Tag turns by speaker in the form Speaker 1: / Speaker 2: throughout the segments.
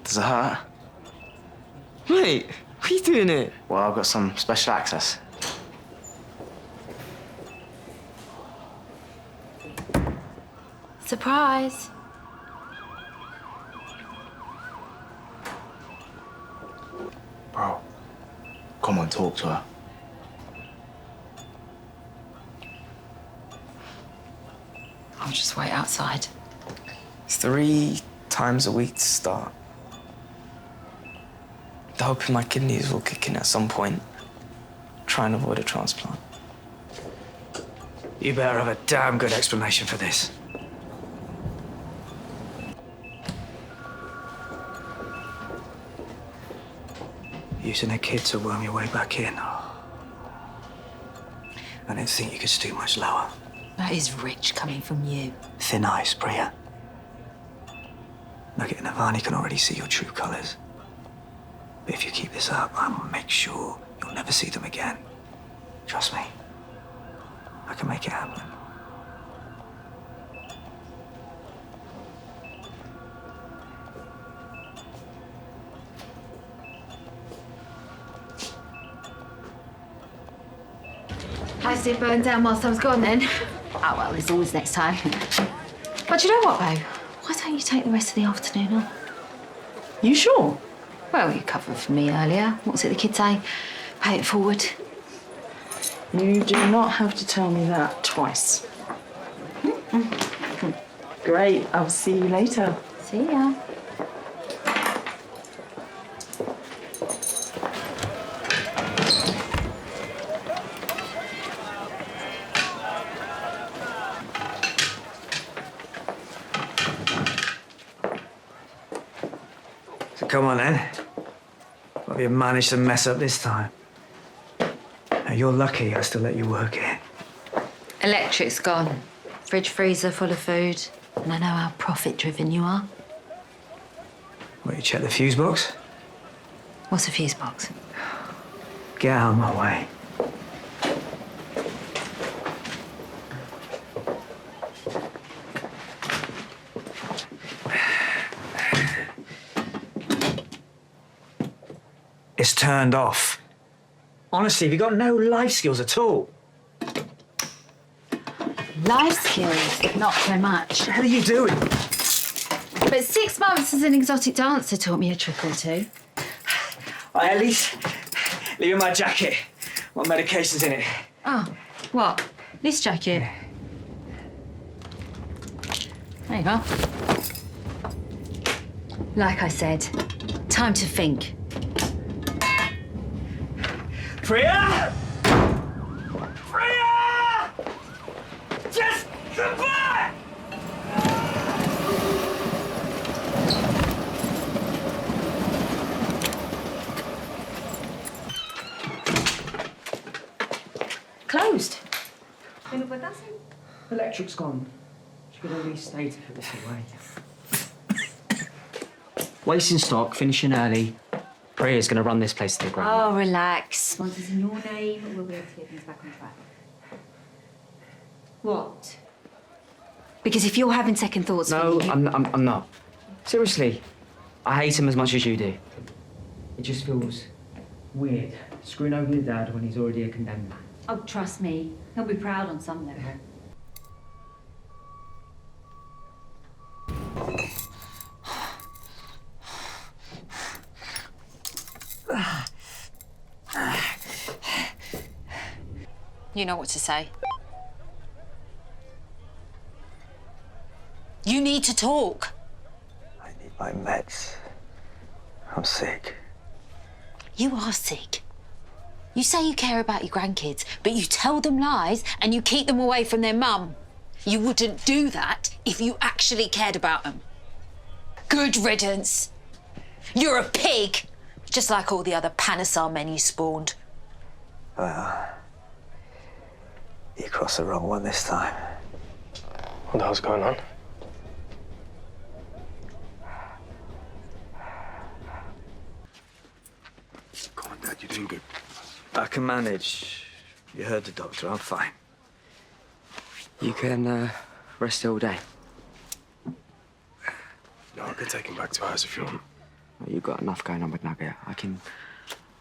Speaker 1: Does it hurt?
Speaker 2: Mate, what are you doing here?
Speaker 1: Well, I've got some special access.
Speaker 3: Surprise.
Speaker 1: Bro, come on, talk to her.
Speaker 3: I'll just wait outside.
Speaker 2: 3 times a week to start. They're hoping my kidneys will kick in at some point. Try and avoid a transplant.
Speaker 4: You better have a damn good explanation for this. Using a kid to worm your way back in. I didn't think you could stoop much lower.
Speaker 3: That is rich coming from you.
Speaker 4: Thin ice, Priya. Look, Navani can already see your true colours. But if you keep this up, I'll make sure you'll never see them again. Trust me. I can make it happen.
Speaker 3: How's it burn down whilst I was gone then? Oh, well, there's always next time. But you know what, though? Why don't you take the rest of the afternoon off?
Speaker 5: You sure?
Speaker 3: Well, you covered for me earlier. What's it the kids say? Pay it forward.
Speaker 5: You do not have to tell me that twice. Great, I'll see you later.
Speaker 3: See ya.
Speaker 4: So come on then. What have you managed to mess up this time? Now, you're lucky I still let you work here.
Speaker 3: Electric's gone. Fridge freezer full of food. And I know how profit-driven you are.
Speaker 4: What, you check the fuse box?
Speaker 3: What's a fuse box?
Speaker 4: Get out of my way. It's turned off. Honestly, you've got no life skills at all.
Speaker 3: Life skills, not so much.
Speaker 4: What the hell are you doing?
Speaker 3: But 6 months as an exotic dancer taught me a trick or two.
Speaker 4: At least leave in my jacket. What medication's in it?
Speaker 3: Oh, what? This jacket? There you go. Like I said, time to think.
Speaker 4: Priya! Priya! Just come back!
Speaker 3: Closed.
Speaker 5: Electric's gone. She could only stay to put this away.
Speaker 6: Wasting stock, finishing early. Priya's going to run this place to the ground.
Speaker 3: Oh, relax.
Speaker 7: Once it's in your name, we'll be able to get things back on track. What?
Speaker 3: Because if you're having second thoughts...
Speaker 6: No, I'm not. Seriously, I hate him as much as you do. It just feels weird, screwing over your dad when he's already a condemned man.
Speaker 7: Oh, trust me, he'll be proud on some level.
Speaker 3: You know what to say. You need to talk.
Speaker 4: I need my meds. I'm sick.
Speaker 3: You are sick. You say you care about your grandkids, but you tell them lies and you keep them away from their mum. You wouldn't do that if you actually cared about them. Good riddance. You're a pig, just like all the other Panesar men you spawned.
Speaker 4: Well, you crossed the wrong one this time.
Speaker 8: What the hell's going on?
Speaker 4: Come on, Dad, you're doing good. I can manage. You heard the doctor, I'm fine.
Speaker 6: You can rest all day.
Speaker 8: No, I could take him back to ours if you want.
Speaker 6: You've got enough going on with Nugget. I can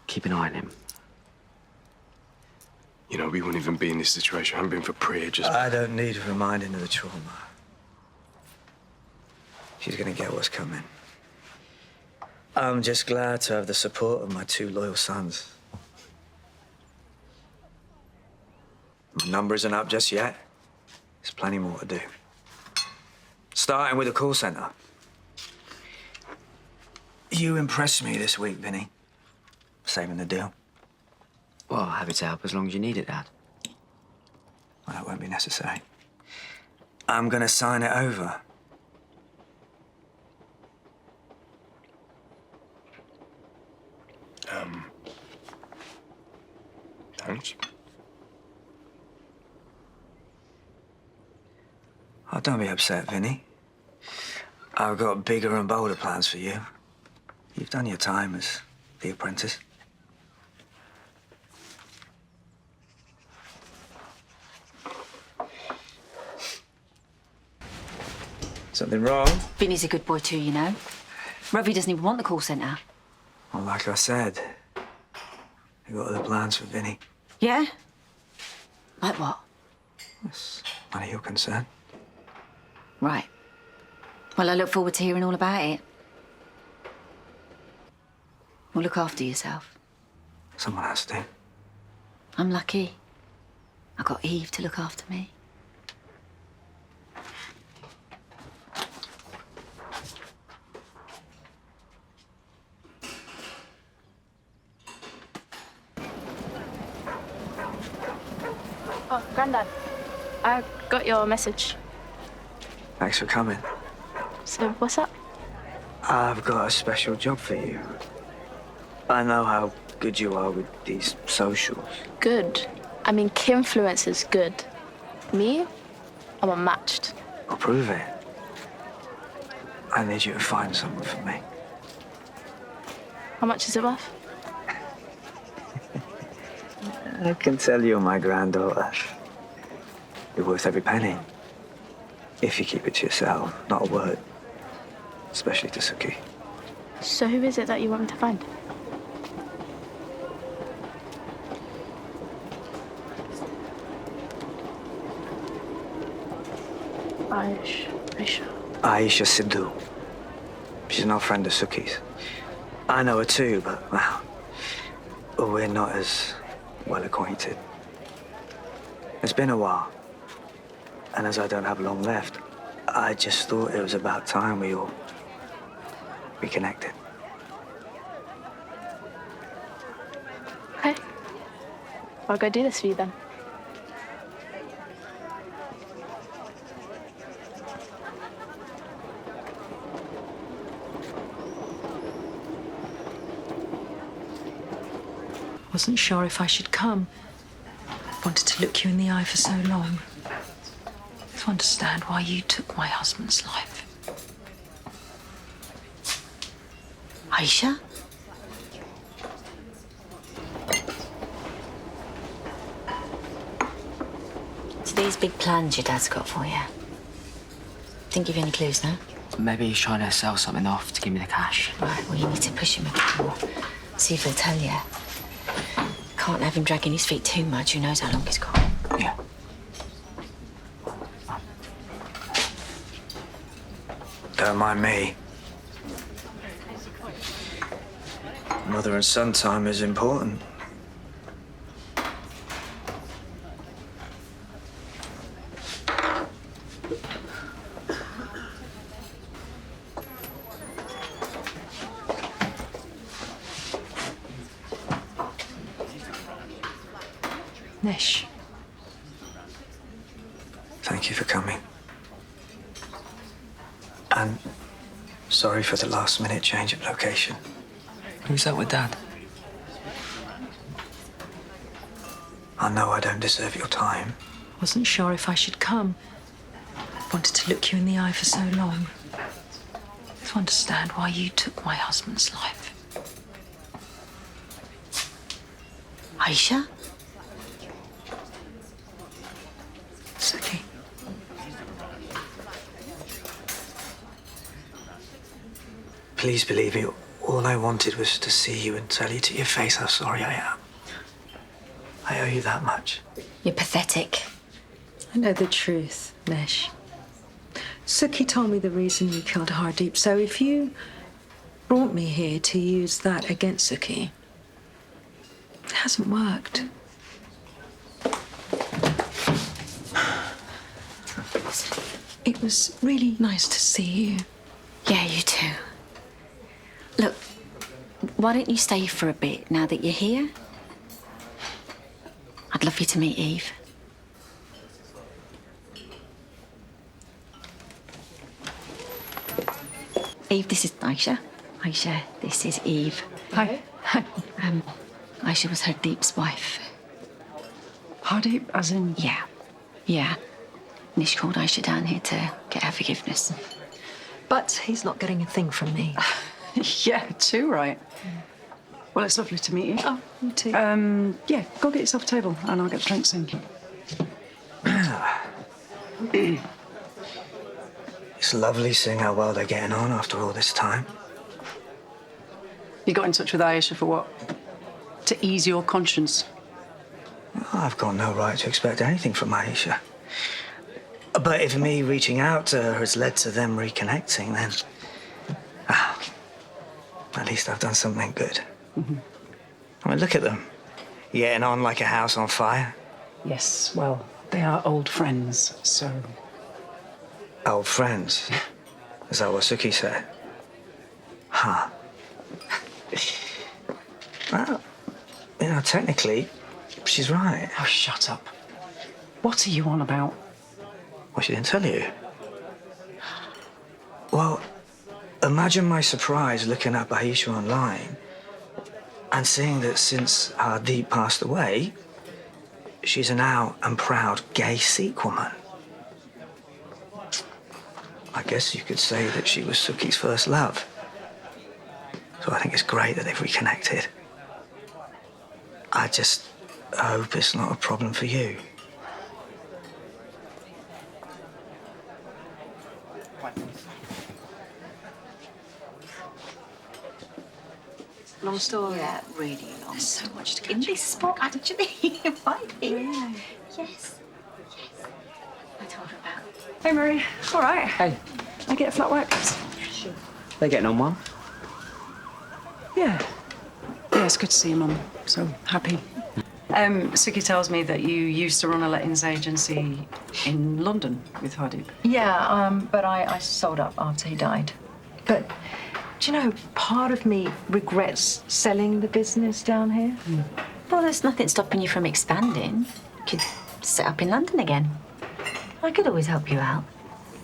Speaker 6: keep an eye on him.
Speaker 1: You know, we wouldn't even be in this situation. I haven't been for prayer, just...
Speaker 4: I don't need reminding of the trauma. She's gonna get what's coming. I'm just glad to have the support of my 2 loyal sons. My number isn't up just yet. There's plenty more to do. Starting with the call center. You impressed me this week, Vinnie. Saving the deal.
Speaker 6: Well, happy to help as long as you need it, Dad.
Speaker 4: Well, that won't be necessary. I'm gonna sign it over.
Speaker 1: Thanks.
Speaker 4: Oh, don't be upset, Vinnie. I've got bigger and bolder plans for you. You've done your time as the apprentice. Something wrong?
Speaker 3: Vinny's a good boy too, you know. Ravi doesn't even want the call centre.
Speaker 4: Well, like I said, I've got other plans for Vinnie.
Speaker 3: Yeah? Like what?
Speaker 4: That's none of your concern.
Speaker 3: Right. Well, I look forward to hearing all about it. Well, look after yourself.
Speaker 4: Someone has to.
Speaker 3: I'm lucky. I got Eve to look after me.
Speaker 9: Oh, Grandad, I got your message.
Speaker 4: Thanks for coming.
Speaker 9: So, what's up?
Speaker 4: I've got a special job for you. I know how good you are with these socials.
Speaker 9: Good. I mean, Kinfluence is good. Me? I'm unmatched.
Speaker 4: I'll prove it. I need you to find someone for me.
Speaker 9: How much is it worth?
Speaker 4: I can tell you're my granddaughter. You're worth every penny. If you keep it to yourself, not a word. Especially to Suki.
Speaker 9: So who is it that you want me to find?
Speaker 4: Aisha Sidhu. She's an old friend of Suki's. I know her too, but, well, we're not as well acquainted. It's been a while. And as I don't have long left, I just thought it was about time we all reconnected.
Speaker 9: Okay. I'll go do this for you then.
Speaker 10: Wasn't sure if I should come. Wanted to look you in the eye for so long. To understand why you took my husband's life.
Speaker 3: Aisha? So these big plans your dad's got for you. Didn't give you any clues, no?
Speaker 6: Maybe he's trying to sell something off to give me the cash.
Speaker 3: Right, well, you need to push him a bit more. See if he'll tell you. Can't have him dragging his feet too much. Who knows how long he's got.
Speaker 6: Yeah.
Speaker 4: Don't mind me. Mother and son time is important.
Speaker 10: Nish.
Speaker 4: Thank you for coming. And sorry for the last-minute change of location.
Speaker 6: Who's that with, Dad?
Speaker 4: I know I don't deserve your time.
Speaker 10: Wasn't sure if I should come. Wanted to look you in the eye for so long. To understand why you took my husband's life.
Speaker 3: Aisha?
Speaker 10: Suki.
Speaker 4: Please believe it All I wanted was to see you and tell you to your face how sorry I am. I owe you that much.
Speaker 3: You're pathetic.
Speaker 10: I know the truth, Nish. Suki told me the reason you killed Hardeep, so if you brought me here to use that against Suki, it hasn't worked. It was really nice to see you.
Speaker 3: Yeah, you too. Look, why don't you stay for a bit now that you're here? I'd love you to meet Eve. Eve, this is Aisha. Aisha, this is Eve.
Speaker 10: Hi.
Speaker 3: Aisha was Hardeep's wife.
Speaker 10: Hardeep, as in?
Speaker 3: Yeah. Nish called Aisha down here to get her forgiveness.
Speaker 10: But he's not getting a thing from me.
Speaker 5: Yeah, too right. Well, it's lovely to meet you.
Speaker 10: Oh, you too.
Speaker 5: Yeah, go get yourself a table and I'll get the drinks in.
Speaker 4: It's lovely seeing how well they're getting on after all this time.
Speaker 5: You got in touch with Aisha for what? To ease your conscience?
Speaker 4: I've got no right to expect anything from Aisha. But if me reaching out to her has led to them reconnecting, then... at least I've done something good.
Speaker 5: Mm-hmm.
Speaker 4: I mean, look at them. Getting on like a house on fire.
Speaker 5: Yes, well, they are old friends, so...
Speaker 4: Old friends? Is that what Suki said? Huh. Well, you know, technically, she's right.
Speaker 5: Oh, shut up. What are you on about?
Speaker 4: Well, she didn't tell you. Well, imagine my surprise looking up Aisha online and seeing that since Hardeep passed away, she's an out and proud gay Sikh woman. I guess you could say that she was Suki's first love. So I think it's great that they've reconnected. I just hope it's not a problem for you.
Speaker 5: Long story?
Speaker 3: Yeah, really long.
Speaker 10: There's so much to catch
Speaker 3: In this spot, actually. Might be.
Speaker 10: Really?
Speaker 3: Yes. I told her about.
Speaker 5: Hey, Marie. All right.
Speaker 6: Hey,
Speaker 5: I get a flat white, please.
Speaker 6: they getting on well?
Speaker 5: Yeah. Yeah, it's good to see you, Mum. So happy. Suki tells me that you used to run a lettings agency in London with Hardeep.
Speaker 10: Yeah, but I sold up after he died. But, do you know, part of me regrets selling the business down here.
Speaker 3: Well, there's nothing stopping you from expanding. You could set up in London again. I could always help you out.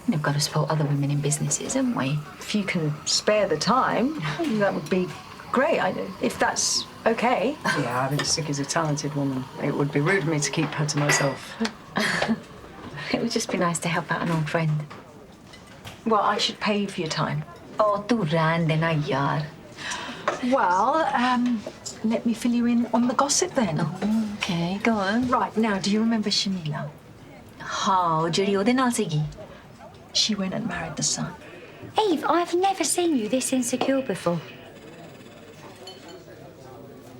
Speaker 3: We've got to support other women in businesses, haven't we?
Speaker 10: If you can spare the time, that would be great, if that's okay.
Speaker 5: Yeah, I think Suki's a talented woman. It would be rude of me to keep her to myself.
Speaker 3: It would just be nice to help out an old friend.
Speaker 10: Well, I should pay you for your time.
Speaker 3: Oh, tu rande na yaar.
Speaker 10: Well, let me fill you in on the gossip then.
Speaker 3: Okay, go on.
Speaker 10: Right, now, do you remember Shamila?
Speaker 3: How juri ode naal sigi?
Speaker 10: She went and married the son.
Speaker 7: Eve, I've never seen you this insecure before.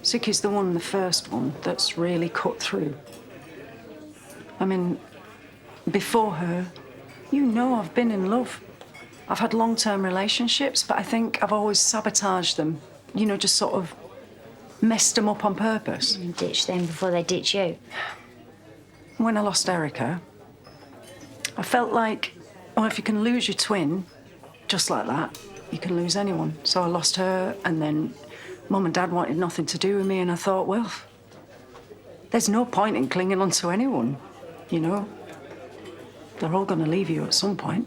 Speaker 5: Suki's the one, the first one, that's really cut through. I mean, before her, you know I've been in love. I've had long-term relationships, but I think I've always sabotaged them. You know, just sort of messed them up on purpose.
Speaker 7: You ditched them before they ditch you.
Speaker 5: When I lost Erica, I felt like, oh, if you can lose your twin, just like that, you can lose anyone. So I lost her, and then Mum and Dad wanted nothing to do with me, and I thought, well, there's no point in clinging on to anyone, you know? They're all going to leave you at some point.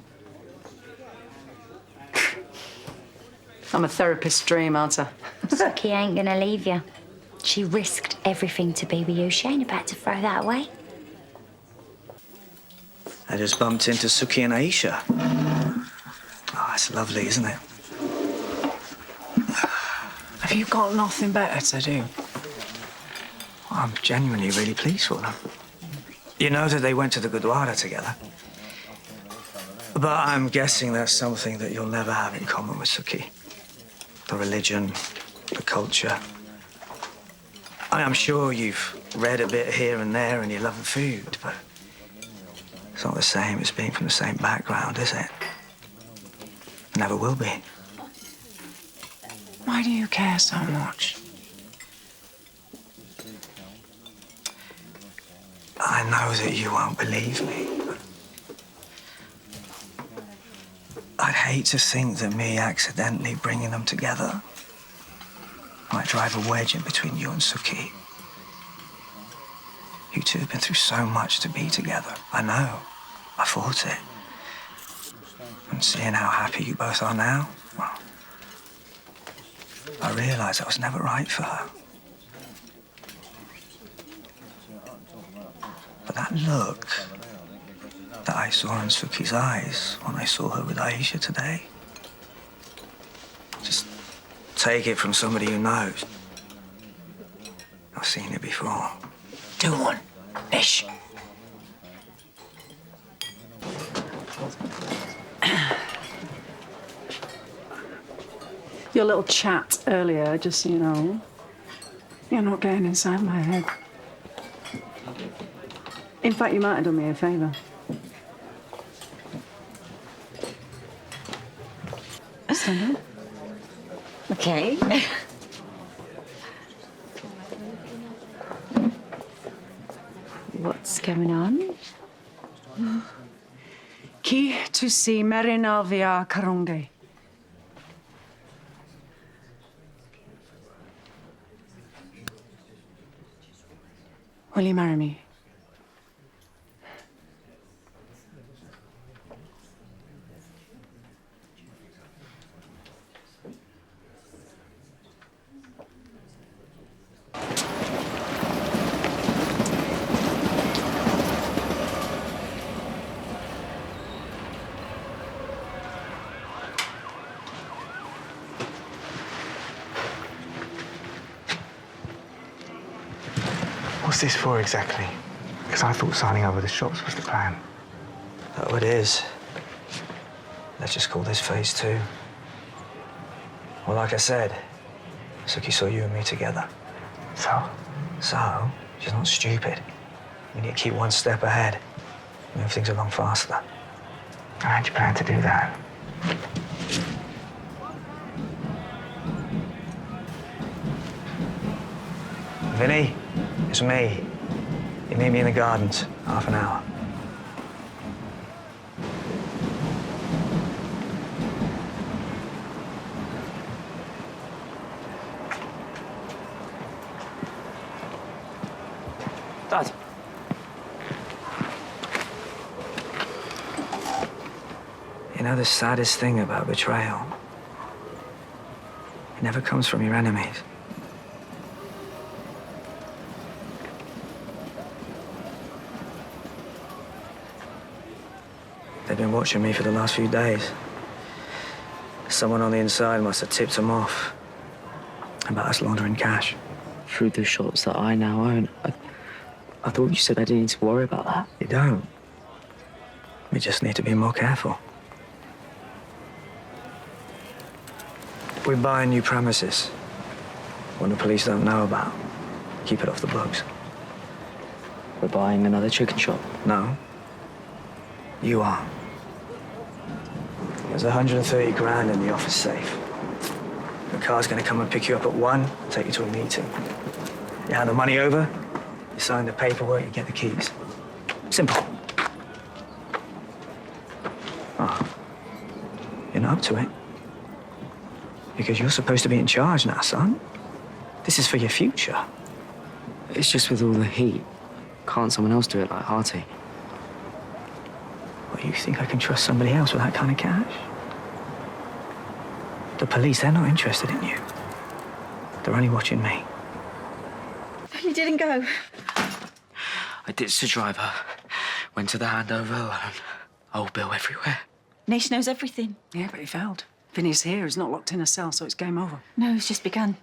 Speaker 5: I'm a therapist's dream, aren't I?
Speaker 7: Suki ain't gonna leave you. She risked everything to be with you. She ain't about to throw that away.
Speaker 4: I just bumped into Suki and Aisha. Oh, it's lovely, isn't it?
Speaker 5: Have you got nothing better to do?
Speaker 4: I'm genuinely really pleased for them. You know that they went to the Gurdwara together. But I'm guessing that's something that you'll never have in common with Suki. the religion, the culture. I'm sure you've read a bit here and there and you love the food, but it's not the same as being from the same background, is it? Never will be.
Speaker 5: Why do you care so much?
Speaker 4: I know that you won't believe me, but I'd hate to think that me accidentally bringing them together might drive a wedge in between you and Suki. You two have been through so much to be together. I know. I fought it. And seeing how happy you both are now, well, I realised I was never right for her. But that look that I saw in Suki's eyes when I saw her with Aisha today, just take it from somebody who knows. I've seen it before.
Speaker 5: Do one, Nish. Your little chat earlier, just so you know, you're not getting inside my head. In fact, you might have done me a favour. Stand up.
Speaker 7: Okay. What's going on?
Speaker 5: Qui tu si merina via Karonge? Will you marry me?
Speaker 1: What's this for exactly? Because I thought signing over the shops was the plan.
Speaker 4: Oh, it is. Let's just call this phase 2. Well, like I said, Suki saw you and me together.
Speaker 1: So?
Speaker 4: So, she's not stupid. We need to keep one step ahead, move things along faster.
Speaker 1: How do you plan to do that?
Speaker 4: Vinnie, it's me. You meet me in the gardens, half an hour.
Speaker 6: Dad.
Speaker 4: You know the saddest thing about betrayal? It never comes from your enemies. They've been watching me for the last few days. Someone on the inside must have tipped them off about us laundering cash.
Speaker 6: Through the shops that I now own, I thought you said I didn't need to worry about that.
Speaker 4: You don't. We just need to be more careful. We buy new premises. One the police don't know about. Keep it off the books.
Speaker 6: We're buying another chicken shop.
Speaker 4: No. You are. There's 130 grand in the office safe. The car's gonna come and pick you up at 1, take you to a meeting. You hand the money over, you sign the paperwork, you get the keys. Simple. Oh. You're not up to it. Because you're supposed to be in charge now, son. This is for your future.
Speaker 6: It's just with all the heat. Can't someone else do it like Artie?
Speaker 4: Well, you think I can trust somebody else with that kind of cash? The police, they're not interested in you. They're only watching me.
Speaker 7: You didn't go.
Speaker 6: I ditched the driver, went to the handover alone. Old Bill everywhere.
Speaker 11: Nish knows everything.
Speaker 5: Yeah, but he failed. Vinny's here. He's not locked in a cell, so it's game over.
Speaker 11: No, it's just begun.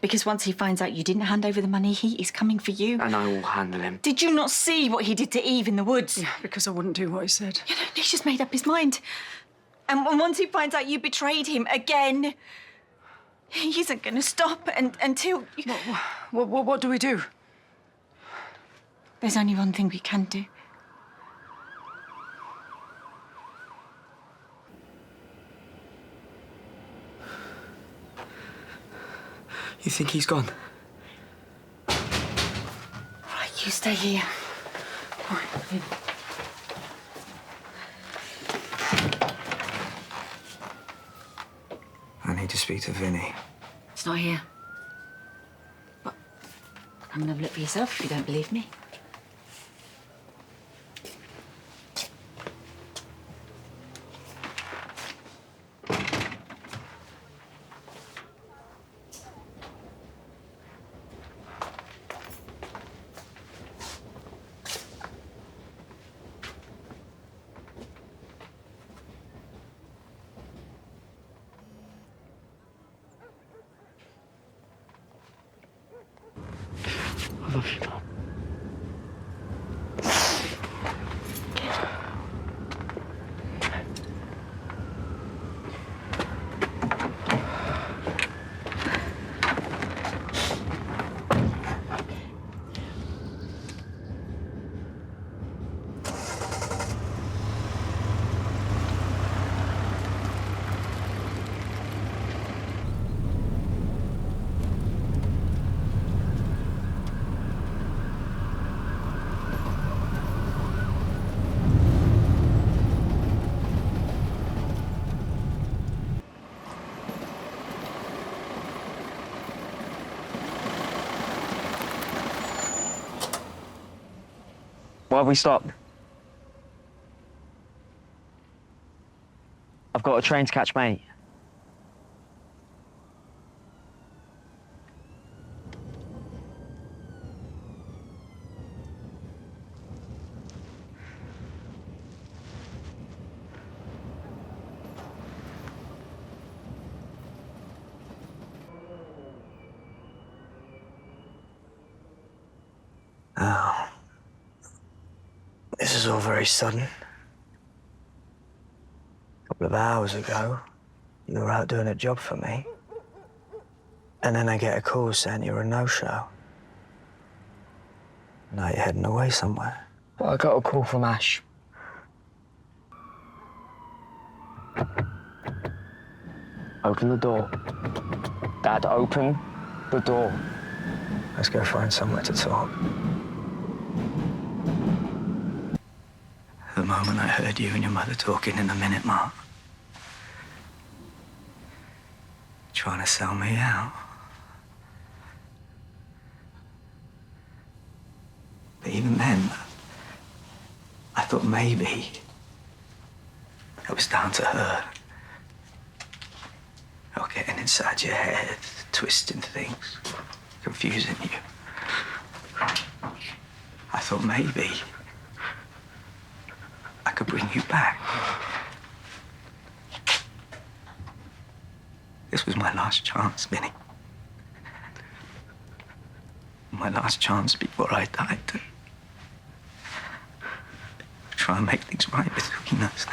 Speaker 11: Because once he finds out you didn't hand over the money, he is coming for you.
Speaker 6: And I will handle him.
Speaker 11: Did you not see what he did to Eve in the woods?
Speaker 5: Yeah, because I wouldn't do what he said.
Speaker 11: You know, Nish has made up his mind. And once he finds out you betrayed him again, He isn't going to stop until...
Speaker 5: What do we do?
Speaker 11: There's only one thing we can do.
Speaker 4: You think he's gone?
Speaker 11: All right, you stay here.
Speaker 5: All right.
Speaker 4: I need to speak to Vinnie.
Speaker 11: It's not here. But come and have a look for yourself if you don't believe me.
Speaker 8: I love you, Mom.
Speaker 6: Why have we stopped? I've got a train to catch, mate.
Speaker 4: Oh. This is all very sudden. A couple of hours ago, you were out doing a job for me. And then I get a call saying you're a no-show. Now you're heading away somewhere.
Speaker 6: Well, I got a call from Ash. Open the door. Dad, open the door.
Speaker 4: Let's go find somewhere to talk. The moment I heard you and your mother talking in the minute mark, trying to sell me out. But even then, I thought maybe it was down to her. Or getting inside your head, twisting things, confusing you. I thought maybe I could bring you back. This was my last chance, Vinnie. My last chance before I died to try and make things right between us.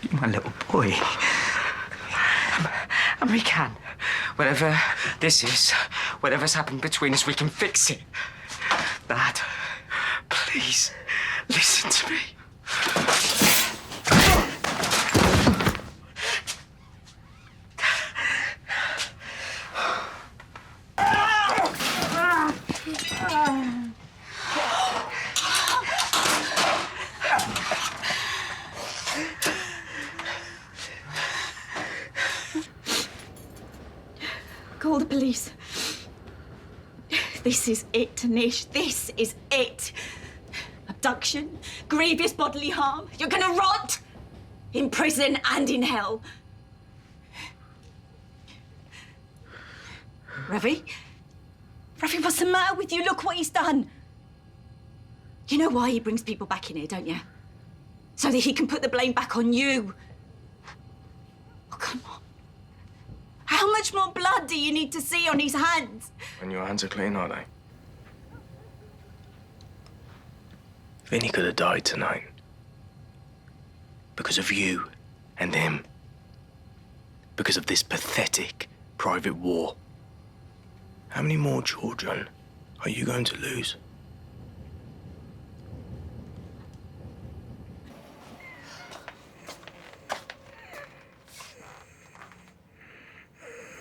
Speaker 4: You're my little boy.
Speaker 6: And we can. Whatever this is, whatever's happened between us, we can fix it. Dad, please, listen to me.
Speaker 11: Call the police. This is it, Nish. This is it. Abduction, grievous bodily harm. You're gonna rot in prison and in hell. Ravi? Ravi, what's the matter with you? Look what he's done. You know why he brings people back in here, don't you? So that he can put the blame back on you. Oh, come on. How much more blood do you need to see on his hands?
Speaker 8: And your hands are clean, are they? Vinnie could have died tonight. because of you and him. Because of this pathetic private war. How many more children are you going to lose?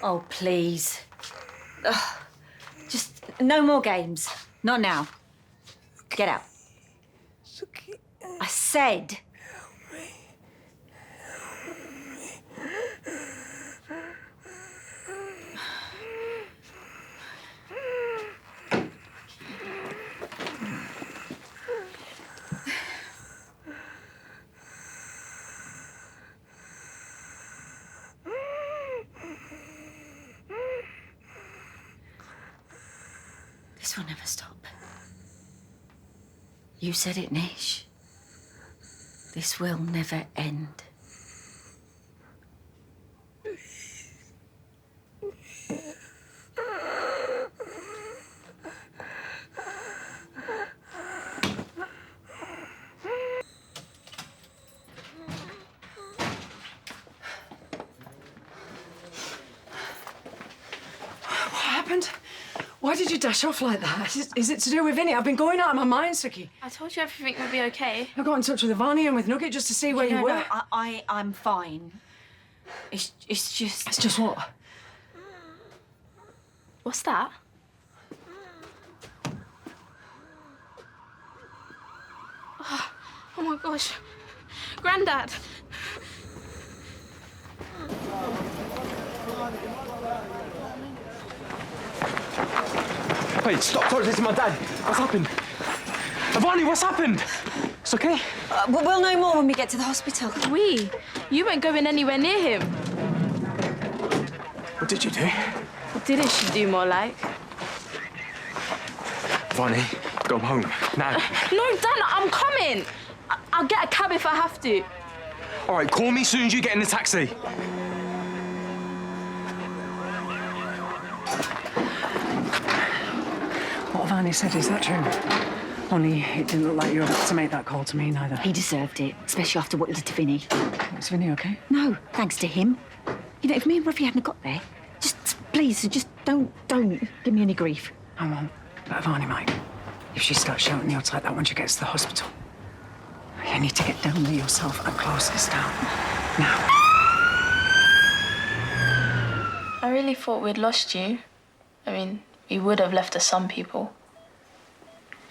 Speaker 11: Oh, please. Ugh. Just no more games. Not now. Get out. I said. This will never stop. You said it, Nish. This will never end.
Speaker 5: What happened? Why did you dash off like that? Is it to do with Vinnie? I've been going out of my mind, Suki.
Speaker 9: I told you everything would be okay.
Speaker 5: I got in touch with Barney and with Nugget just to see where you were.
Speaker 11: No, I'm fine. It's just...
Speaker 5: It's just what?
Speaker 9: What's that? Oh my gosh. Grandad.
Speaker 1: Wait, stop. This is my dad. What's happened? Barney, what's happened? It's okay?
Speaker 11: We'll know more when we get to the hospital.
Speaker 9: You weren't going anywhere near him.
Speaker 1: What did you do?
Speaker 9: What didn't she do more like?
Speaker 1: Barney, go home. Now.
Speaker 9: No, Dan, I'm coming. I'll get a cab if I have to.
Speaker 1: All right, call me as soon as you get in the taxi.
Speaker 5: What Barney said, is that true? Only it didn't look like you were about to make that call to me, neither.
Speaker 11: He deserved it, especially after what he did to Vinnie.
Speaker 5: Is Vinnie okay?
Speaker 11: No, thanks to him. You know, if me and Ruffy hadn't got there, please, don't give me any grief.
Speaker 5: I won't. But Barney might. If she starts shouting out like that when she gets to the hospital, you need to get down there yourself and close this down. Now.
Speaker 9: I really thought we'd lost you. I mean, we would have left us some people.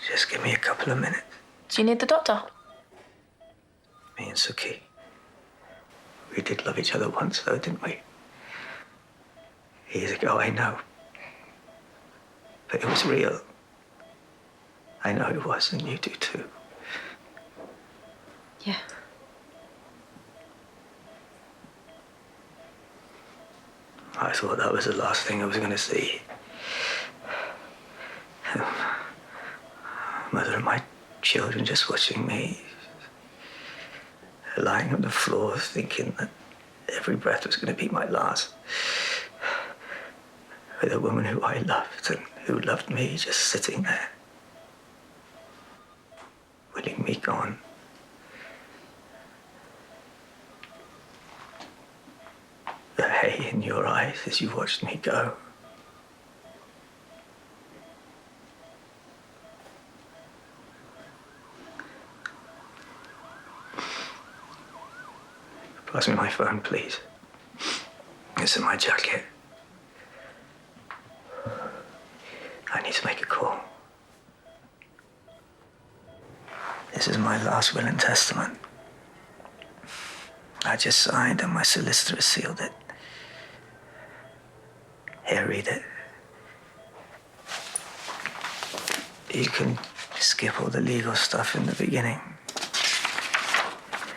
Speaker 4: Just give me a couple of minutes.
Speaker 9: Do you need the doctor?
Speaker 4: Me and Suki. We did love each other once, though, didn't we? Years ago, I know. But it was real. I know it was, and you do too.
Speaker 11: Yeah.
Speaker 4: I thought that was the last thing I was going to see. Mother and my children just watching me, lying on the floor thinking that every breath was going to be my last. With a woman who I loved and who loved me just sitting there, willing me gone. The hay in your eyes as you watched me go. Pass me my phone, please. It's in my jacket. I need to make a call. This is my last will and testament. I just signed and my solicitor has sealed it. Here, read it. You can skip all the legal stuff in the beginning.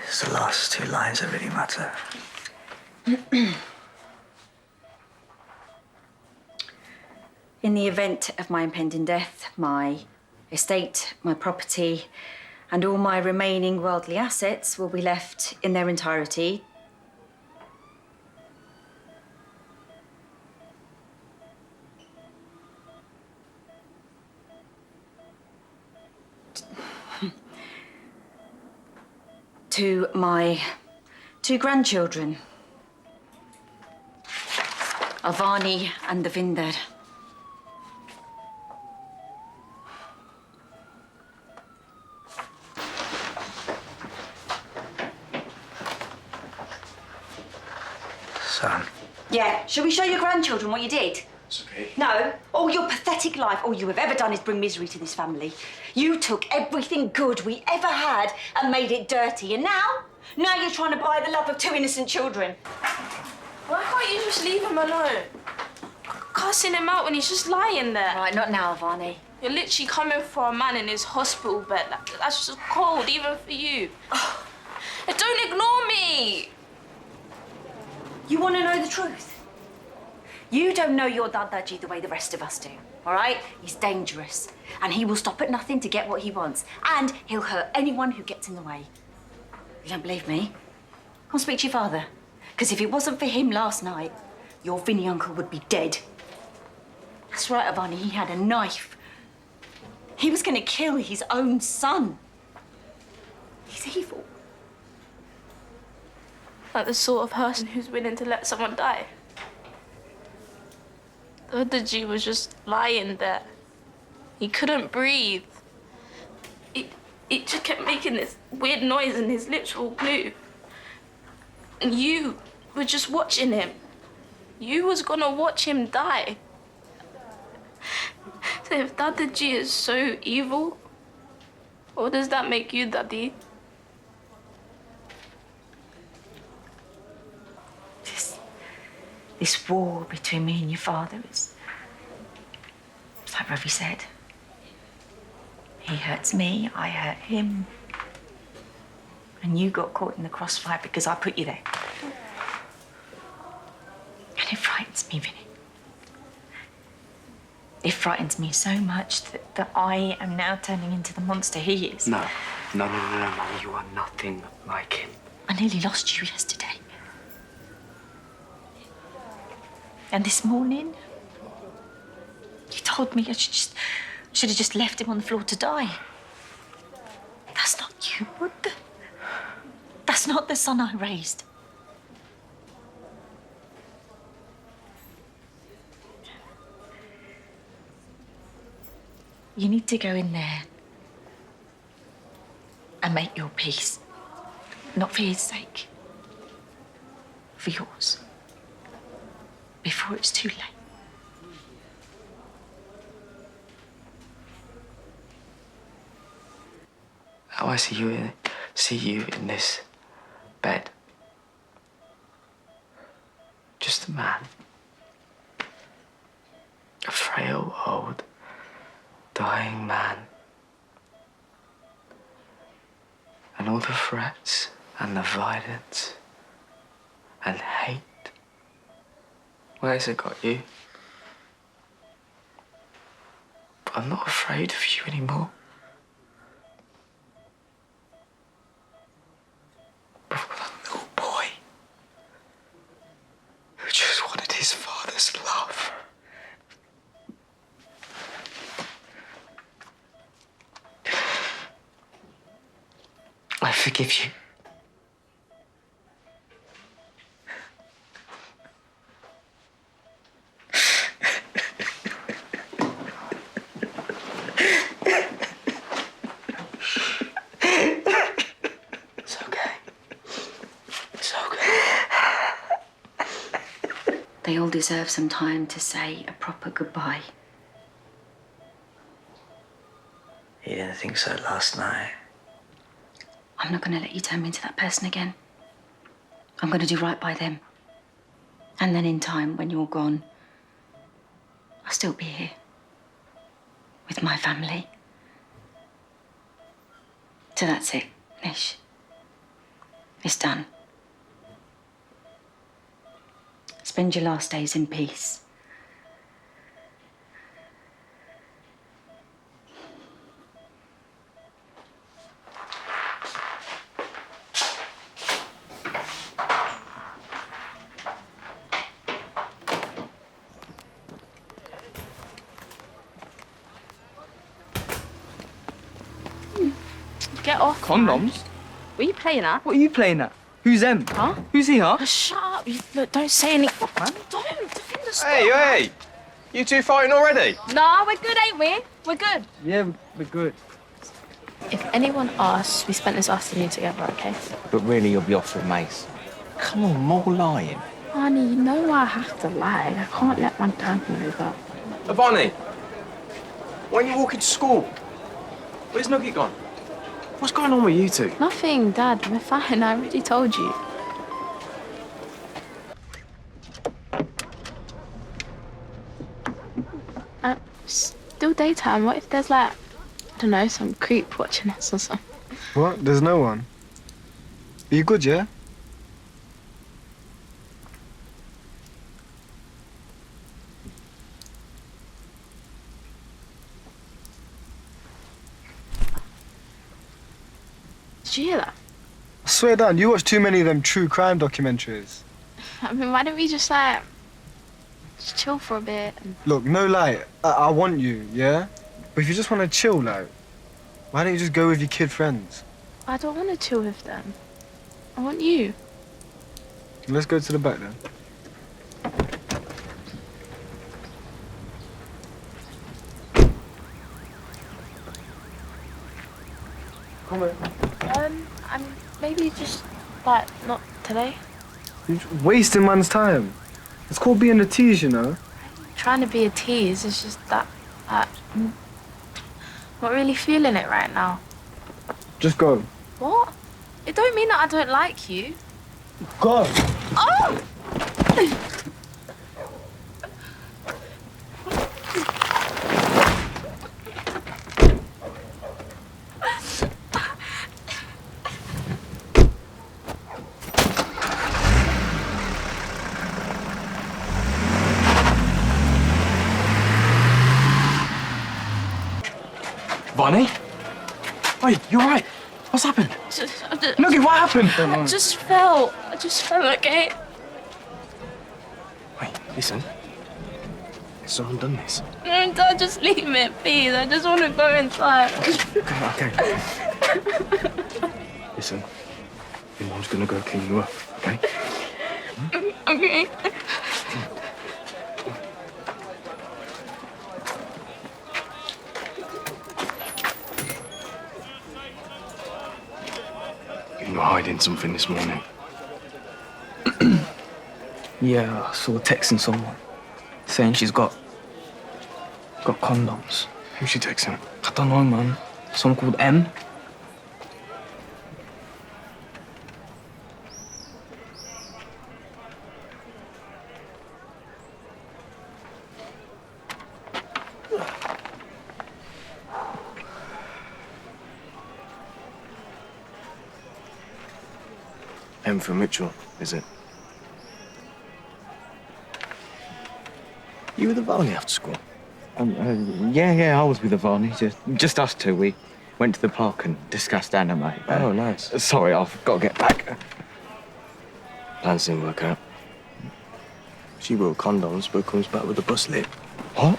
Speaker 4: It's the last two lines that really matter.
Speaker 11: In the event of my impending death, my estate, my property, and all my remaining worldly assets will be left in their entirety to my 2 grandchildren. Of Barney and the Vinder.
Speaker 4: Son.
Speaker 11: Yeah, shall we show your grandchildren what you did?
Speaker 8: It's okay.
Speaker 11: No, all your pathetic life, all you have ever done is bring misery to this family. You took everything good we ever had and made it dirty, and now you're trying to buy the love of 2 innocent children.
Speaker 9: Why can't you just leave him alone? Cussing him out when he's just lying there.
Speaker 11: Right, not now, Barney.
Speaker 9: You're literally coming for a man in his hospital bed. That's just cold, even for you. And don't ignore me!
Speaker 11: You want to know the truth? You don't know your Dadaji the way the rest of us do, all right? He's dangerous, and he will stop at nothing to get what he wants, and he'll hurt anyone who gets in the way. You don't believe me? Go and speak to your father, because if it wasn't for him last night, your Vinnie uncle would be dead. That's right, Barney, he had a knife. He was going to kill his own son. He's evil.
Speaker 9: Like the sort of person who's willing to let someone die. The other G was just lying there. He couldn't breathe. It just kept making this weird noise and his lips were all blue. And you were just watching him. You was gonna watch him die. So if Dada G is so evil, what does that make you, Daddy?
Speaker 11: This war between me and your father is like Ravi said. He hurts me, I hurt him. And you got caught in the crossfire because I put you there. And it frightens me, Vinnie. It frightens me so much that I am now turning into the monster he is.
Speaker 6: No, Mummy, you are nothing like him.
Speaker 11: I nearly lost you yesterday. And this morning, you told me I should have just left him on the floor to die. That's not you, Wood. That's not the son I raised. You need to go in there and make your peace. Not for his sake, for yours. Before it's too late.
Speaker 4: How I see you in this bed. Just a man. A frail, old, dying man. And all the threats and the violence and hate. Where's it got you? I'm not afraid of you anymore. But for that little boy who just wanted his father's love. I forgive you.
Speaker 11: They all deserve some time to say a proper goodbye.
Speaker 4: You didn't think so last night.
Speaker 11: I'm not going to let you turn me into that person again. I'm going to do right by them. And then in time, when you're gone, I'll still be here. With my family. So that's it, Nish. It's done. Spend your last days in peace.
Speaker 9: Get off.
Speaker 6: Condoms?
Speaker 9: Man. What are you playing at?
Speaker 6: What are you playing at? Who's them?
Speaker 9: Huh?
Speaker 6: Who's he, huh?
Speaker 9: Shut up. Look, don't say anything, man. Don't.
Speaker 8: Hey! You two fighting already?
Speaker 9: Nah, we're good, ain't we? We're good.
Speaker 6: Yeah, we're good.
Speaker 9: If anyone asks, we spent this afternoon together, okay?
Speaker 12: But really, you'll be off with Mace. Come on, more lying.
Speaker 9: Honey, you know I have to lie. I can't let my dad know that.
Speaker 8: Barney, when you walk into school, where's Nugget gone? What's going on with you two?
Speaker 9: Nothing, Dad. We're fine. I already told you. Still daytime. What if there's like, I don't know, some creep watching us or something?
Speaker 1: What? There's no one? Are you good, yeah?
Speaker 9: Did you hear that?
Speaker 1: I swear down, you watch too many of them true crime documentaries.
Speaker 9: I mean, why don't we just like, just chill for a bit? And...
Speaker 1: Look, no lie, I want you, yeah? But if you just want to chill, like, why don't you just go with your kid friends?
Speaker 9: I don't want to chill with them. I want you.
Speaker 1: Let's go to the back then. Come on.
Speaker 9: I mean, maybe just like not today.
Speaker 1: You're wasting man's time. It's called being a tease, you know?
Speaker 9: Trying to be a tease, it's just that I'm not really feeling it right now.
Speaker 1: Just go.
Speaker 9: What? It don't mean that I don't like you.
Speaker 1: Go.
Speaker 9: Oh!
Speaker 8: Barney? Wait, you alright? What's happened? Nugget, what happened?
Speaker 9: I just fell, okay?
Speaker 8: Wait, listen. Has someone done this?
Speaker 9: No, Dad, just leave me, please. I just want to go inside.
Speaker 8: Okay. Listen, your mom's gonna go clean you up, okay?
Speaker 9: Okay.
Speaker 8: You were hiding something this morning.
Speaker 2: Yeah, I saw a text from someone saying she's got condoms.
Speaker 8: Who's she texting?
Speaker 2: I don't know, man. Someone called M.
Speaker 8: M for Mitchell, is it? You were the Barney after school?
Speaker 12: Yeah, I was with Vinnie. Just us two. We went to the park and discussed anime.
Speaker 8: Oh, nice.
Speaker 12: Sorry, I've got to get back.
Speaker 8: Plans didn't work out. She wrote condoms, but comes back with a bus lit.
Speaker 12: What?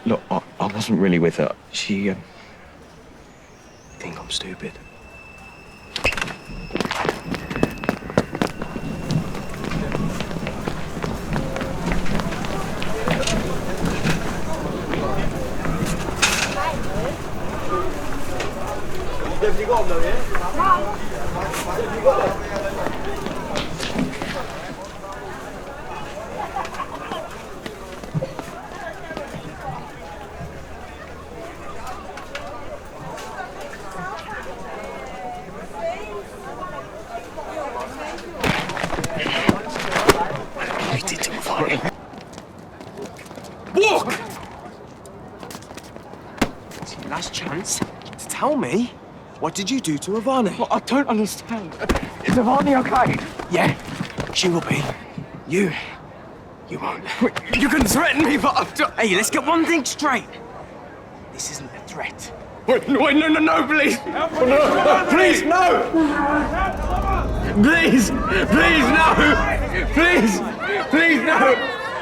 Speaker 12: Look, I wasn't really with her. She,
Speaker 8: Think I'm stupid.
Speaker 12: you did to Vinnie.
Speaker 8: Walk! It's your last chance to tell me, what did you do to Ivani?
Speaker 12: Well, I don't understand. Is Vinnie okay?
Speaker 8: Yeah, she will be. You won't. You can threaten me, but hey, let's get one thing straight. This isn't a threat. Wait, no, please. No, please, no. Please, no. Please, no.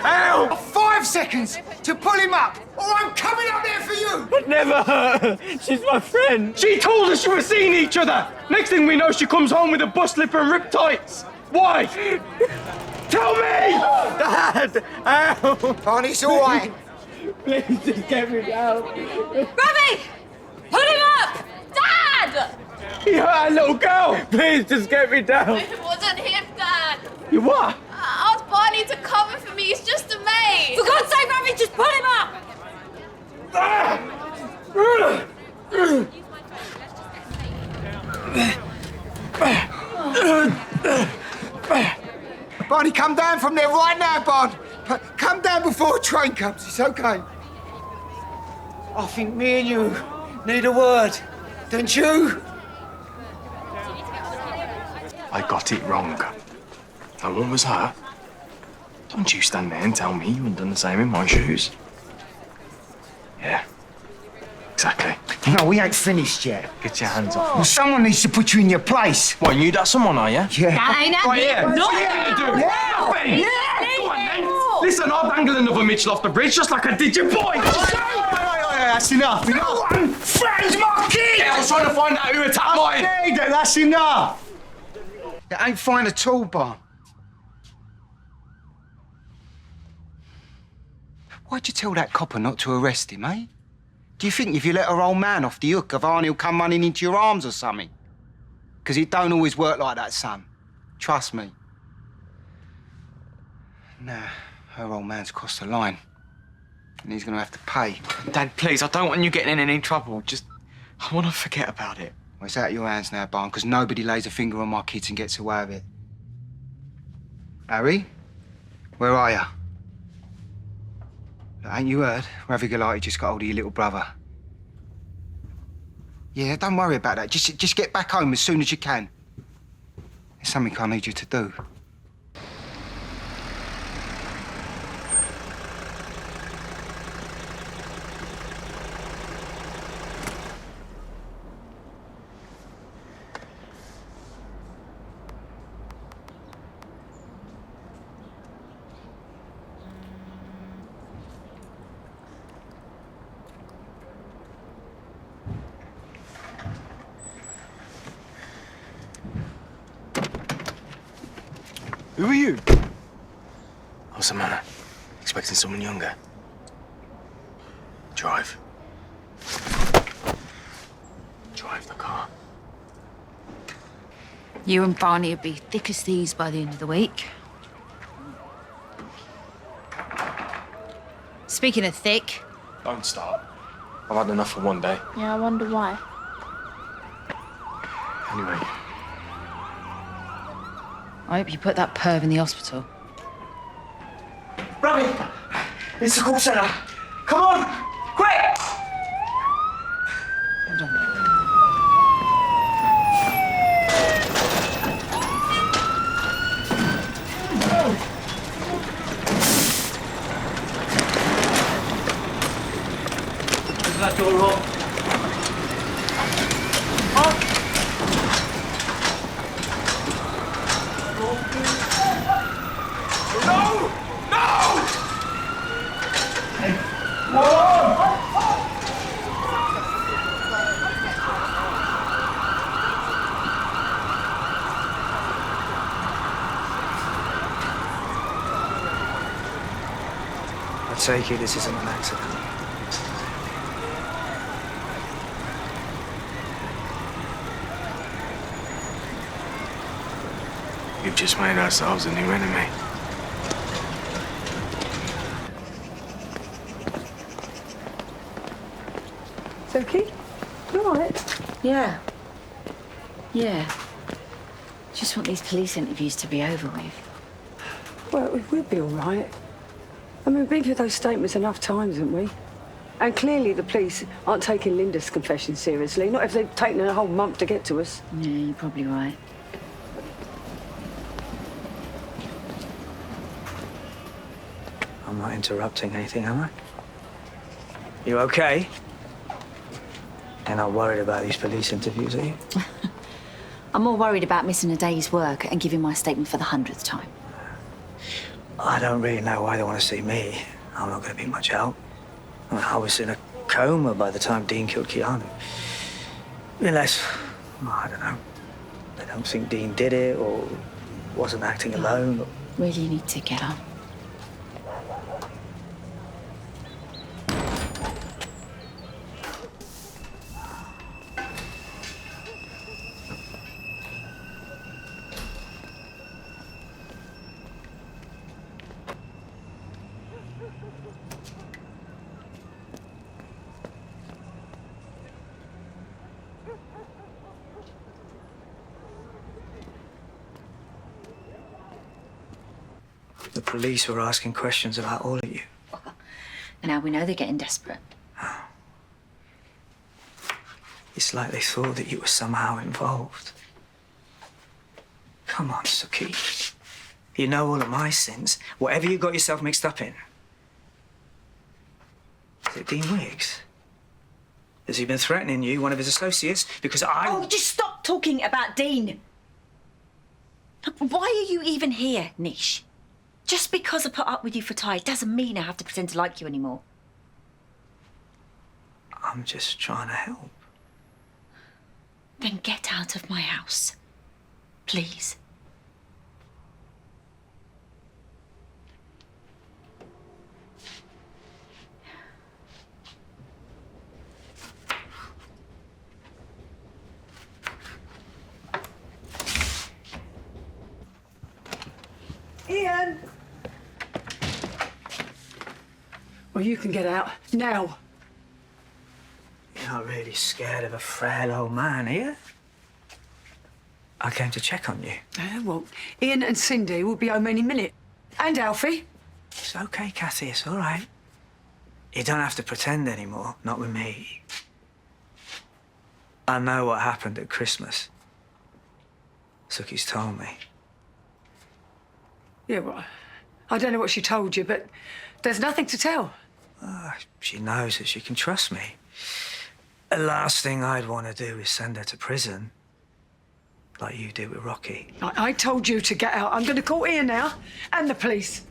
Speaker 8: Help!
Speaker 1: 5 seconds!
Speaker 13: to pull him up, or I'm coming up there for you!
Speaker 8: I'd never hurt her. She's my friend. She told us you were seeing each other. Next thing we know, she comes home with a bust lip and rip tights. Why? Tell me!
Speaker 13: Dad! Ow! Barney, it's all right.
Speaker 8: Please just get me down.
Speaker 9: Ravi! Put him up! Dad!
Speaker 8: He hurt a little girl. Please just get me down.
Speaker 9: It wasn't him, Dad.
Speaker 8: You what?
Speaker 9: I asked Barney to cover for me. He's just a mate.
Speaker 11: For God's sake, Ravi, just put him up!
Speaker 13: Barney, come down from there right now, Barney. Come down before a train comes. It's okay. I think me and you need a word, don't you?
Speaker 8: I got it wrong. No one was hurt. Don't you stand there and tell me you hadn't done the same in my shoes. Yeah, exactly.
Speaker 13: No, we ain't finished yet.
Speaker 8: Get your hands off me.
Speaker 13: Well, someone needs to put you in your place.
Speaker 8: What, you that someone, are you?
Speaker 13: Yeah.
Speaker 11: That ain't happening.
Speaker 8: Right, yeah.
Speaker 11: No.
Speaker 8: What are you gonna do?
Speaker 13: Yeah.
Speaker 8: Nothing.
Speaker 11: Yeah.
Speaker 8: Go on, then. Listen, I'll dangle another Mitchell off the bridge just like I did your boy.
Speaker 13: That's enough. No one threatens my kid!
Speaker 8: Yeah, I was trying to find out who attacked mine.
Speaker 13: That's enough. It ain't fine at all, Barn. Why'd you tell that copper not to arrest him, eh? Do you think if you let our old man off the hook, Varney will come running into your arms or something? Because it don't always work like that, son. Trust me. Nah, her old man's crossed the line. And he's gonna have to pay.
Speaker 12: Dad, please, I don't want you getting in any trouble. Just, I want to forget about it.
Speaker 13: Well, it's out of your hands now, Barn, because nobody lays a finger on my kids and gets away with it. Harry? Where are you? Look, ain't you heard? Ravi Galati just got hold of your little brother. Yeah, don't worry about that. Just get back home as soon as you can. There's something I need you to do.
Speaker 8: Who are you? What's the matter? Expecting someone younger? Drive. Drive the car.
Speaker 3: You and Barney will be thick as thieves by the end of the week. Speaking of thick...
Speaker 8: Don't start. I've had enough for one day.
Speaker 9: Yeah, I wonder why.
Speaker 8: Anyway.
Speaker 3: I hope you put that perv in the hospital.
Speaker 13: Ravi! It's the call centre. Come on! Quick!
Speaker 3: Hold on.
Speaker 13: Is that door locked?
Speaker 4: I take it this isn't an accident.
Speaker 8: We've just made ourselves a new enemy.
Speaker 10: Suki? You all right?
Speaker 3: Yeah. Yeah. Just want these police interviews to be over with.
Speaker 10: Well, we'll be all right. I mean, we've been through those statements enough times, haven't we? And clearly the police aren't taking Linda's confession seriously, not if they've taken a whole month to get to us.
Speaker 3: Yeah, you're probably right.
Speaker 4: I'm not interrupting anything, am I? You okay? You're not worried about these police interviews, are you?
Speaker 3: I'm more worried about missing a day's work and giving my statement for the 100th time.
Speaker 4: I don't really know why they want to see me. I'm not going to be much help. I mean, I was in a coma by the time Dean killed Keanu. Unless, I don't know, they don't think Dean did it or wasn't acting alone. Or...
Speaker 11: Really need to get up.
Speaker 4: The police were asking questions about all of you.
Speaker 11: And now we know they're getting desperate.
Speaker 4: It's like they thought that you were somehow involved. Come on, Suki. You know all of my sins. Whatever you got yourself mixed up in. Is it Dean Wiggs? Has he been threatening you, one of his associates? Because
Speaker 11: Oh, just stop talking about Dean! Look, why are you even here, Nish? Just because I put up with you for Ty doesn't mean I have to pretend to like you anymore.
Speaker 4: I'm just trying to help.
Speaker 11: Then get out of my house. Please.
Speaker 5: Ian! Well, you can get out now.
Speaker 4: You're not really scared of a frail old man, are you? I came to check on you.
Speaker 5: Well, Ian and Cindy will be home any minute. And Alfie.
Speaker 4: It's okay, Cathy, it's all right. You don't have to pretend anymore, not with me. I know what happened at Christmas. Suki's told me.
Speaker 5: Yeah, well, I don't know what she told you, but there's nothing to tell.
Speaker 4: She knows that she can trust me. The last thing I'd want to do is send her to prison, like you did with Rocky.
Speaker 5: I told you to get out. I'm going to call Ian now, and the police.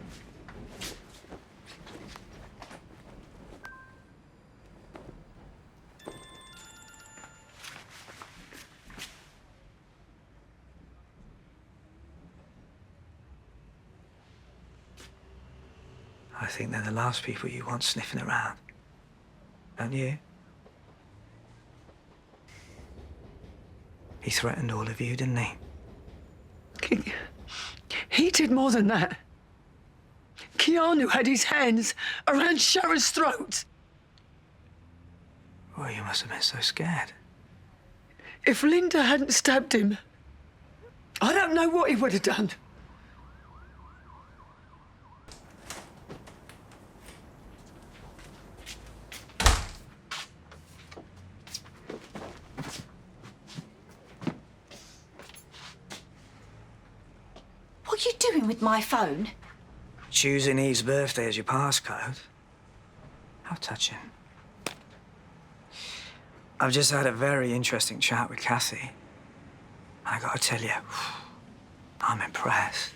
Speaker 4: I think they're the last people you want sniffing around. Don't you? He threatened all of you, didn't he?
Speaker 5: He did more than that. Keanu had his hands around Sharon's throat.
Speaker 4: Well, you must have been so scared.
Speaker 5: If Linda hadn't stabbed him, I don't know what he would have done.
Speaker 11: What are you doing with my phone?
Speaker 4: Choosing Eve's birthday as your passcode. How touching. I've just had a very interesting chat with Cathy. I gotta tell you, I'm impressed.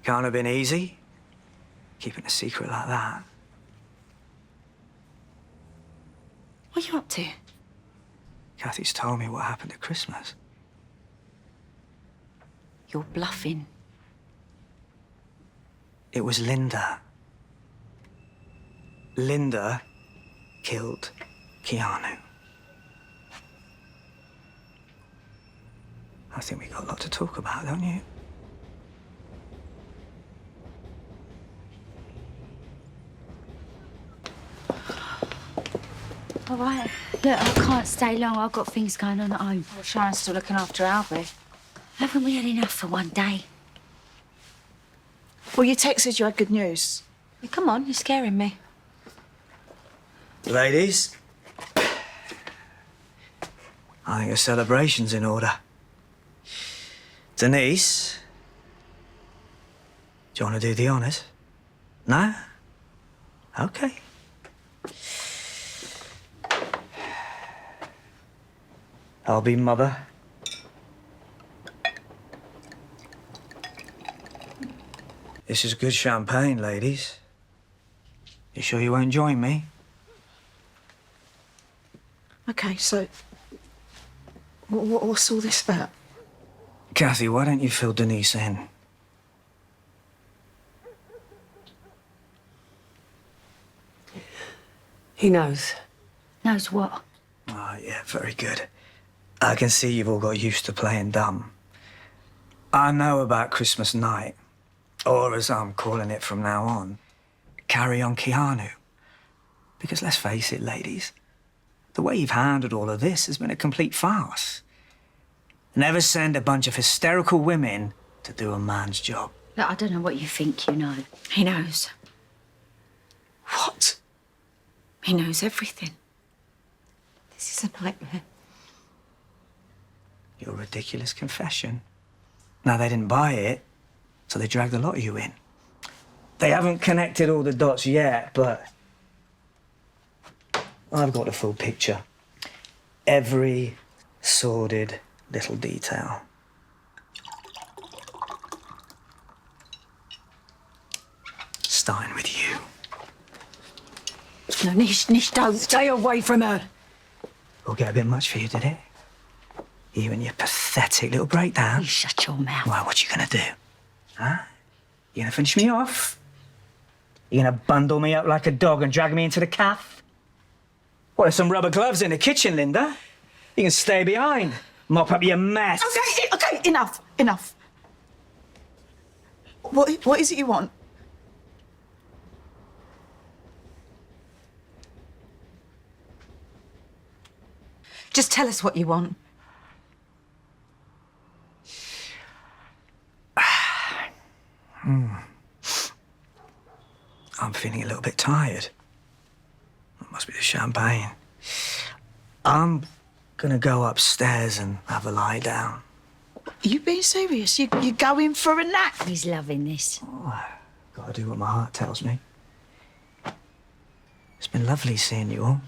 Speaker 4: Can't have been easy, keeping a secret like that.
Speaker 11: What are you up to?
Speaker 4: Cathy's told me what happened at Christmas.
Speaker 11: You're bluffing.
Speaker 4: It was Linda. Linda killed Keanu. I think we got a lot to talk about, don't you?
Speaker 7: All right. Look, I can't stay long. I've got things going on at home.
Speaker 11: Well, Sharon's still looking after Albie.
Speaker 7: Haven't we had enough for one day?
Speaker 11: Well, you texted you had good news. Yeah, come on, you're scaring me.
Speaker 4: Ladies, I think a celebration's in order. Denise, do you want to do the honours? No? Okay. I'll be mother. This is good champagne, ladies. You sure you won't join me?
Speaker 10: Okay, so what's all this about?
Speaker 4: Cathy, why don't you fill Denise in?
Speaker 10: He knows.
Speaker 7: Knows what?
Speaker 4: Oh, yeah, very good. I can see you've all got used to playing dumb. I know about Christmas night, or as I'm calling it from now on, Carry On Keanu. Because let's face it, ladies, the way you've handled all of this has been a complete farce. Never send a bunch of hysterical women to do a man's job.
Speaker 7: Look, I don't know what you think you know.
Speaker 11: He knows.
Speaker 10: What?
Speaker 11: He knows everything. This is a nightmare.
Speaker 4: Your ridiculous confession. Now, they didn't buy it, so they dragged the lot of you in. They haven't connected all the dots yet, but I've got the full picture. Every sordid little detail. Starting with you.
Speaker 11: No, Nish, don't. Stay away from her.
Speaker 4: Will get a bit much for you, did it? You and your pathetic little breakdown.
Speaker 11: You shut your mouth.
Speaker 4: Well, what you gonna do? Huh? You gonna finish me off? You gonna bundle me up like a dog and drag me into the caff? What, there's some rubber gloves in the kitchen, Linda? You can stay behind, mop up your mess.
Speaker 10: Okay, enough. What is it you want? Just tell us what you want.
Speaker 4: I'm feeling a little bit tired. It must be the champagne. I'm gonna go upstairs and have a lie down.
Speaker 10: Are you being serious? You're going for a nap?
Speaker 7: He's loving this.
Speaker 4: Oh, gotta do what my heart tells me. It's been lovely seeing you all.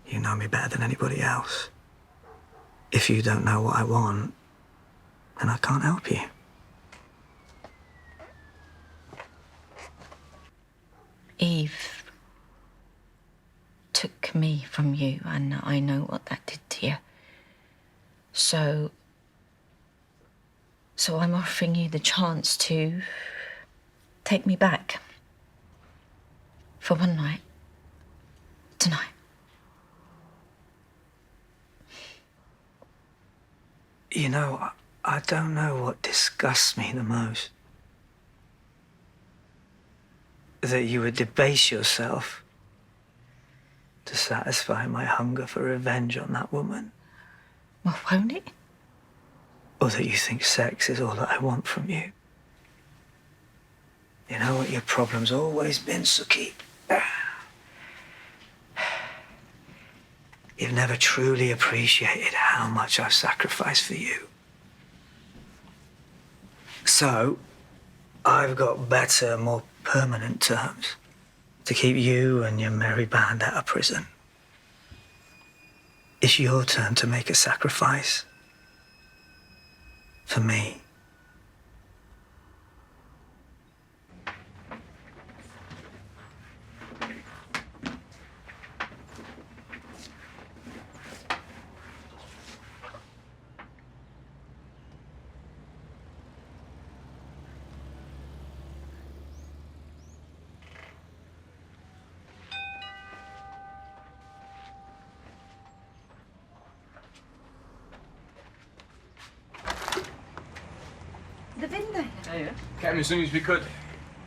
Speaker 4: You know me better than anybody else. If you don't know what I want, then I can't help you.
Speaker 11: Eve took me from you, and I know what that did to you. So I'm offering you the chance to take me back for one night tonight.
Speaker 4: You know, I don't know what disgusts me the most. That you would debase yourself to satisfy my hunger for revenge on that woman.
Speaker 11: Well, won't it?
Speaker 4: Or that you think sex is all that I want from you. You know what your problem's always been, Suki? You've never truly appreciated how much I've sacrificed for you. So, I've got better, more permanent terms to keep you and your merry band out of prison. It's your turn to make a sacrifice. For me.
Speaker 11: The window.
Speaker 8: Yeah. Came as soon as we could.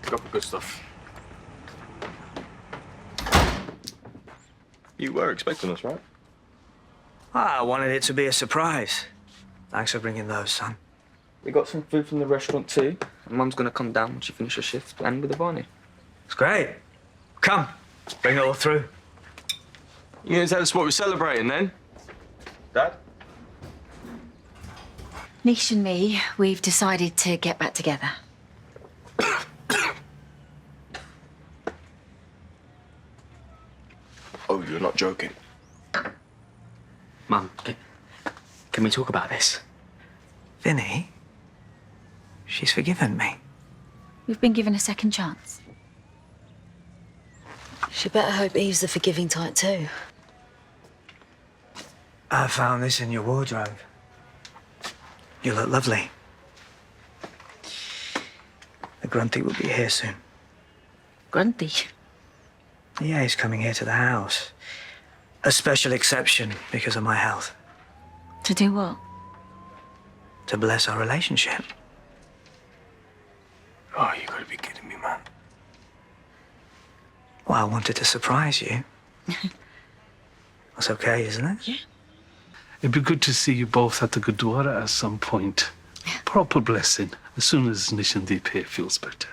Speaker 8: Got the good stuff. You were expecting us, right?
Speaker 4: I wanted it to be a surprise. Thanks for bringing those, son.
Speaker 6: We got some food from the restaurant too. And Mum's gonna come down when she finishes her shift and with the Barney.
Speaker 4: It's great. Come, bring it all through.
Speaker 8: You gonna tell us what we're celebrating then? Dad?
Speaker 3: Nish and me, we've decided to get back together.
Speaker 8: Oh, you're not joking.
Speaker 6: Mum, Can we talk about this?
Speaker 4: Vinnie, she's forgiven me.
Speaker 11: We've been given a second chance.
Speaker 14: She better hope Eve's the forgiving type too.
Speaker 4: I found this in your wardrobe. You look lovely. The Grunty will be here soon.
Speaker 11: Grunty?
Speaker 4: Yeah, he's coming here to the house. A special exception because of my health.
Speaker 11: To do what?
Speaker 4: To bless our relationship.
Speaker 8: Oh, you gotta be kidding me, man.
Speaker 4: Well, I wanted to surprise you. That's okay, isn't it?
Speaker 11: Yeah.
Speaker 15: It'd be good to see you both at the Gurdwara at some point. Proper blessing, as soon as Nish and Deep here feels better.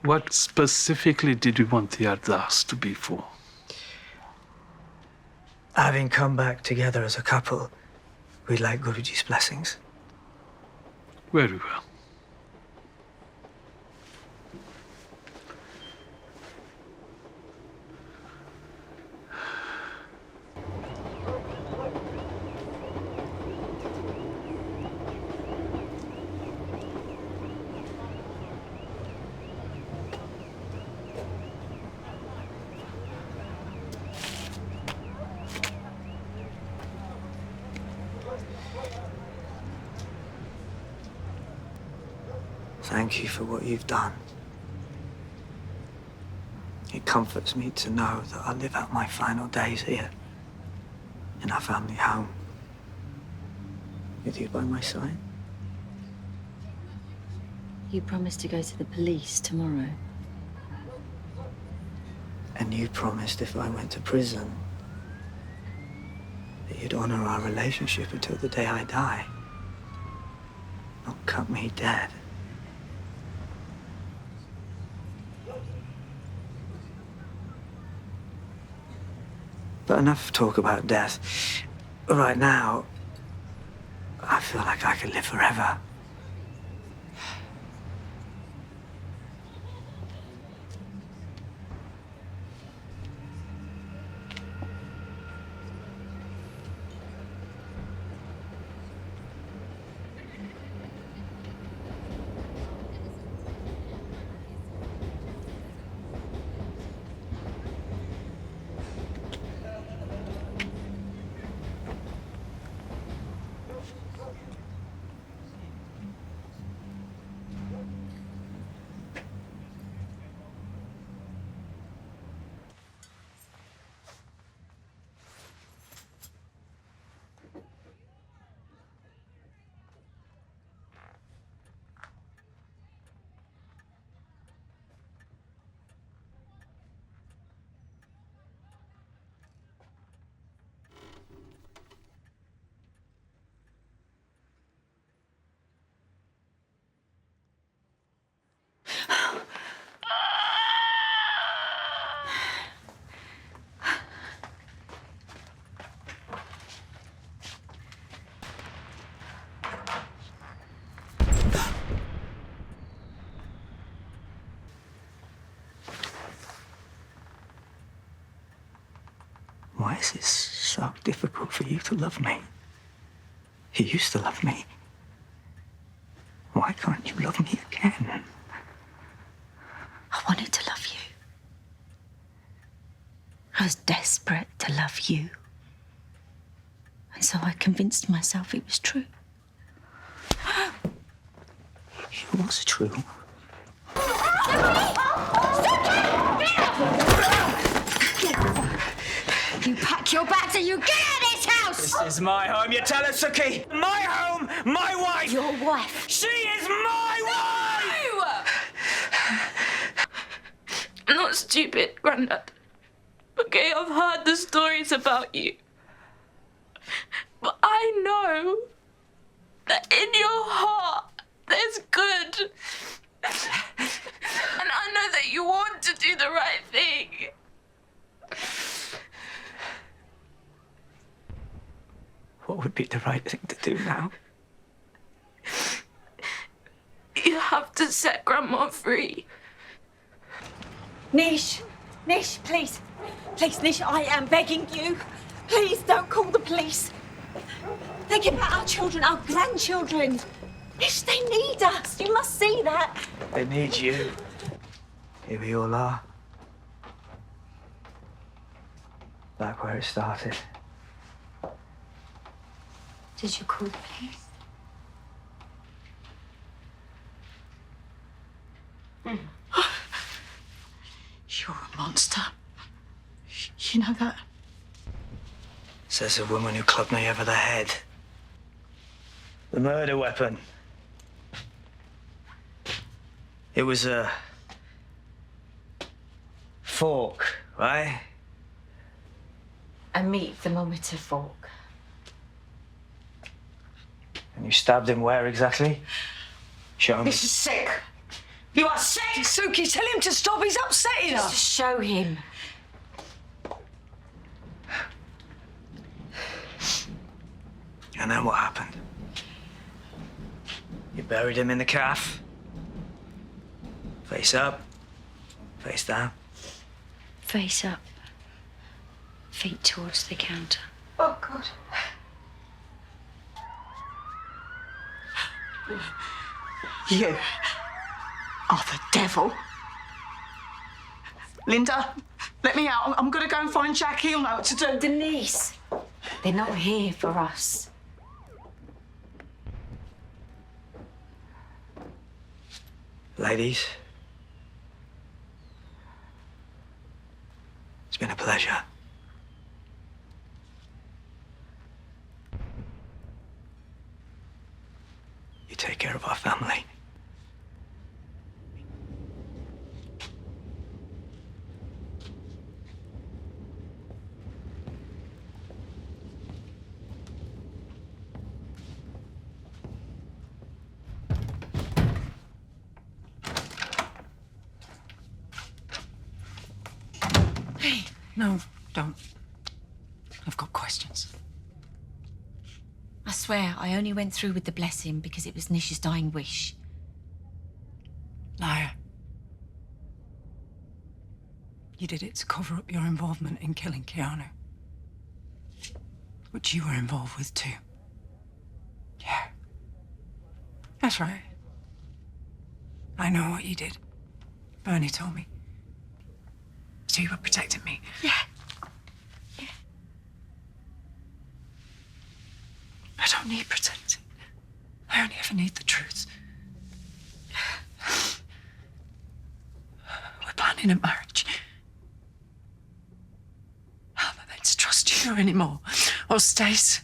Speaker 15: What specifically did you want the Ardas to be for?
Speaker 4: Having come back together as a couple, we'd like Guruji's blessings.
Speaker 15: Very well.
Speaker 4: Thank you for what you've done. It comforts me to know that I live out my final days here, in our family home, with you by my side.
Speaker 14: You promised to go to the police tomorrow.
Speaker 4: And you promised if I went to prison that you'd honor our relationship until the day I die. Not cut me dead. But enough talk about death. Right now, I feel like I could live forever. Why is it so difficult for you to love me? You used to love me. Why can't you love me again?
Speaker 11: I wanted to love you. I was desperate to love you. And so I convinced myself it was true.
Speaker 4: It was true.
Speaker 11: You pack your bags and you get out of this house!
Speaker 6: This is my home, you tell her, Suki! My home, my wife!
Speaker 11: Your wife!
Speaker 6: She is my wife!
Speaker 9: I'm not stupid, Grandad. Okay, I've heard the stories about you. But I know that in your heart there's good. And I know that you want to do the right thing.
Speaker 4: What would be the right thing to do now?
Speaker 9: You have to set Grandma free.
Speaker 11: Nish! Nish, please! Please, Nish, I am begging you. Please don't call the police. Think about our children, our grandchildren. Nish, they need us. You must see that.
Speaker 4: They need you. Here we all are. Back where it started.
Speaker 7: Did you call the police?
Speaker 5: You're a monster. You know that?
Speaker 4: Says the woman who clubbed me over the head. The murder weapon. It was a fork, right?
Speaker 11: A meat thermometer fork.
Speaker 4: And you stabbed him where exactly? Show me.
Speaker 5: This is sick. You are sick! Suki, tell him to stop. He's upsetting us.
Speaker 11: Just show him.
Speaker 4: And then what happened? You buried him in the calf. Face up, face down.
Speaker 7: Face up. Feet towards the counter.
Speaker 5: Oh, God. You are the devil. Linda, let me out. I'm going to go and find Jack. He'll know what to do.
Speaker 11: Denise, they're not here for us.
Speaker 4: Ladies, it's been a pleasure. You take care of our family.
Speaker 5: Hey, no, don't. I've got questions.
Speaker 11: I swear, I only went through with the blessing because it was Nish's dying wish.
Speaker 5: Liar. You did it to cover up your involvement in killing Keanu. Which you were involved with too. Yeah. That's right. I know what you did. Barney told me. So you were protecting me.
Speaker 11: Yeah.
Speaker 5: I don't need protecting. I only ever need the truth. We're planning a marriage. I'm not meant to trust you anymore. Or Stace.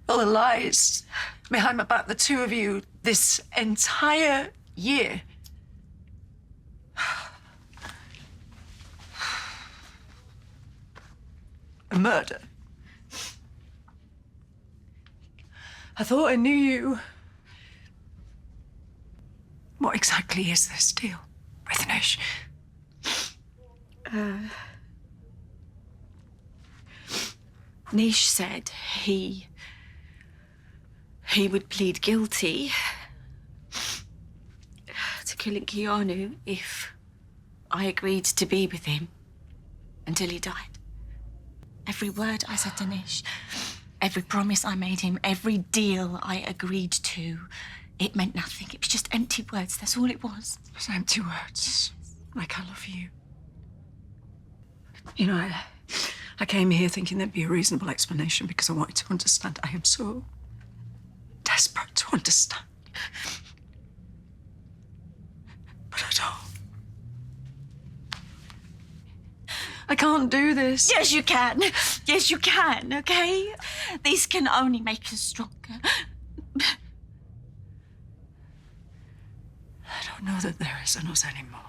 Speaker 5: All the lies behind my back, the two of you, this entire year. A murder. I thought I knew you. What exactly is this deal with Nish?
Speaker 11: Nish said he would plead guilty to killing Keanu if I agreed to be with him until he died. Every word I said to Nish, every promise I made him, every deal I agreed to, it meant nothing. It was just empty words. That's all it was.
Speaker 5: It was empty words. Like I love you. You know, I came here thinking there'd be a reasonable explanation because I wanted to understand. I am so desperate to understand. But I don't. I can't do this.
Speaker 11: Yes, you can. Yes, you can, okay? These can only make us stronger.
Speaker 5: I don't know that there is an us anymore.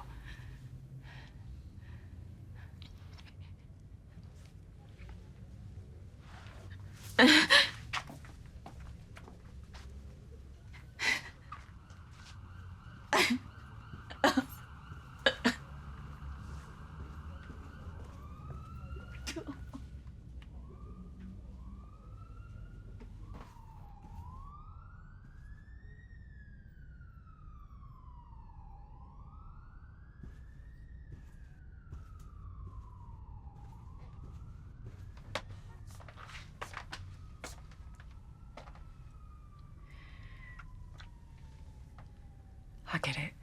Speaker 5: I get it.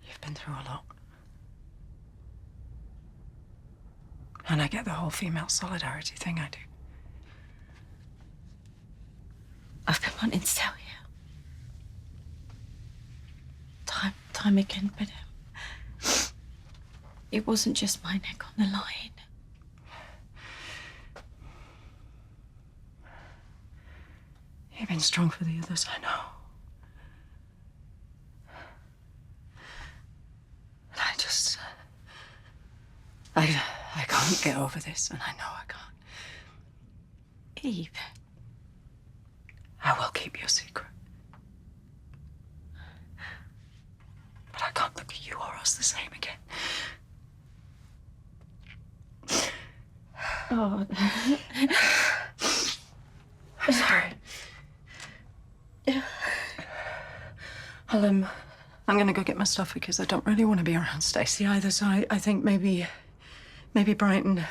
Speaker 5: You've been through a lot. And I get the whole female solidarity thing, I do.
Speaker 11: I've been wanting to tell you. Time again, but it wasn't just my neck on the line.
Speaker 5: You've been strong for the others, I know. And I can't get over this, and I know I can't.
Speaker 11: Eve.
Speaker 5: I will keep your secret. But I can't look at you or us the same again.
Speaker 11: Oh.
Speaker 5: Sorry. I'm gonna go get my stuff because I don't really want to be around Stacey either, so I think maybe Brighton